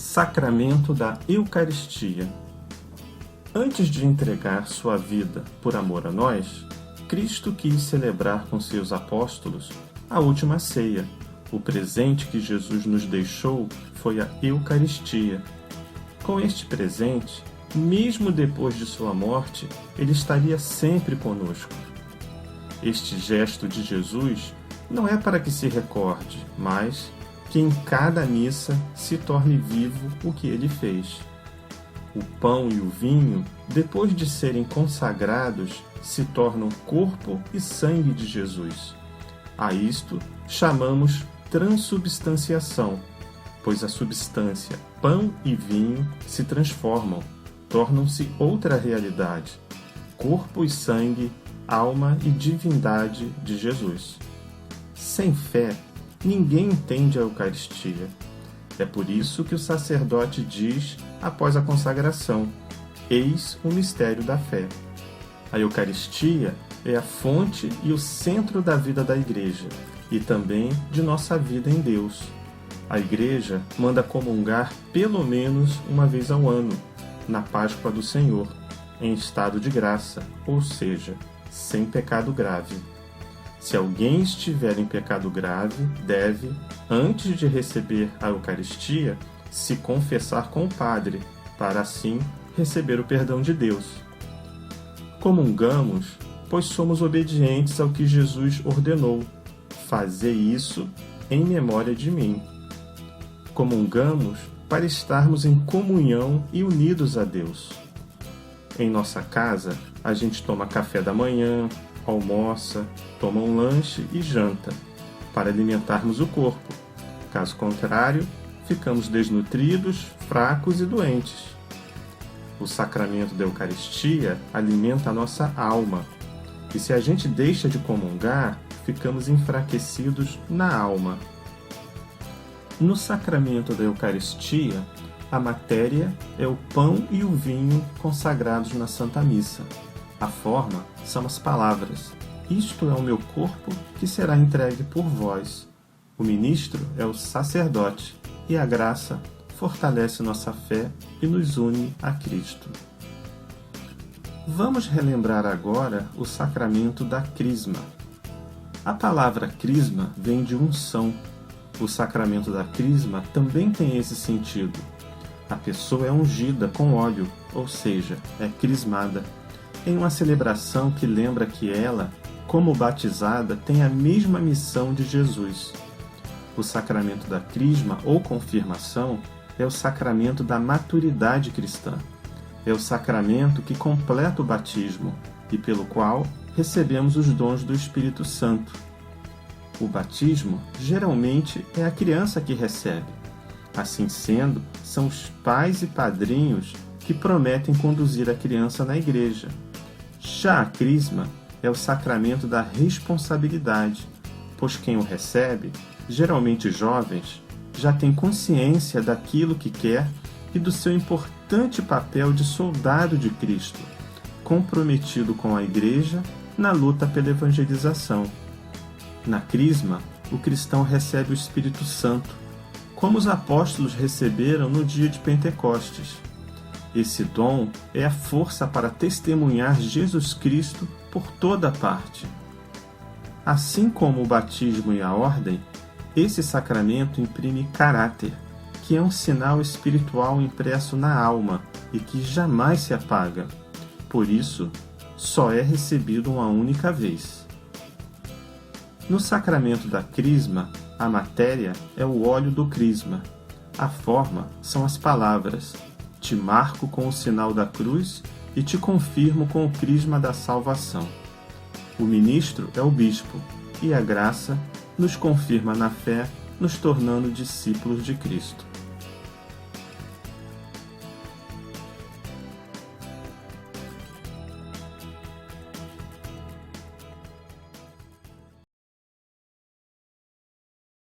Sacramento da Eucaristia. Antes de entregar sua vida por amor a nós, Cristo quis celebrar com seus apóstolos a última ceia. O presente que Jesus nos deixou foi a Eucaristia. Com este presente, mesmo depois de sua morte, ele estaria sempre conosco. Este gesto de Jesus não é para que se recorde, mas que em cada missa se torne vivo o que ele fez. O pão e o vinho, depois de serem consagrados, se tornam corpo e sangue de Jesus. A isto chamamos transubstanciação, pois a substância, pão e vinho, se transformam, tornam-se outra realidade, corpo e sangue, alma e divindade de Jesus. Sem fé, ninguém entende a Eucaristia. É por isso que o sacerdote diz, após a consagração, eis o mistério da fé. A Eucaristia é a fonte e o centro da vida da Igreja e também de nossa vida em Deus. A Igreja manda comungar pelo menos uma vez ao ano, na Páscoa do Senhor, em estado de graça, ou seja, sem pecado grave. Se alguém estiver em pecado grave, deve, antes de receber a Eucaristia, se confessar com o padre, para assim receber o perdão de Deus. Comungamos, pois somos obedientes ao que Jesus ordenou. Fazei isso em memória de mim. Comungamos para estarmos em comunhão e unidos a Deus. Em nossa casa, a gente toma café da manhã, almoça, toma um lanche e janta, para alimentarmos o corpo. Caso contrário, ficamos desnutridos, fracos e doentes. O sacramento da Eucaristia alimenta a nossa alma, e se a gente deixa de comungar, ficamos enfraquecidos na alma. No sacramento da Eucaristia, a matéria é o pão e o vinho consagrados na Santa Missa. A forma são as palavras. Isto é o meu corpo que será entregue por vós. O ministro é o sacerdote e a graça fortalece nossa fé e nos une a Cristo. Vamos relembrar agora o sacramento da Crisma. A palavra crisma vem de unção. O sacramento da Crisma também tem esse sentido. A pessoa é ungida com óleo, ou seja, é crismada, em uma celebração que lembra que ela, como batizada, tem a mesma missão de Jesus. O sacramento da Crisma, ou confirmação, é o sacramento da maturidade cristã. É o sacramento que completa o batismo e pelo qual recebemos os dons do Espírito Santo. O batismo, geralmente, é a criança que recebe. Assim sendo, são os pais e padrinhos que prometem conduzir a criança na igreja. Já a Crisma é o sacramento da responsabilidade, pois quem o recebe, geralmente jovens, já tem consciência daquilo que quer e do seu importante papel de soldado de Cristo, comprometido com a Igreja na luta pela evangelização. Na Crisma, o cristão recebe o Espírito Santo, como os apóstolos receberam no dia de Pentecostes. Esse dom é a força para testemunhar Jesus Cristo por toda parte. Assim como o batismo e a ordem, esse sacramento imprime caráter, que é um sinal espiritual impresso na alma e que jamais se apaga. Por isso, só é recebido uma única vez. No sacramento da Crisma, a matéria é o óleo do crisma. A forma são as palavras. Te marco com o sinal da cruz e te confirmo com o crisma da salvação. O ministro é o bispo, e a graça nos confirma na fé, nos tornando discípulos de Cristo.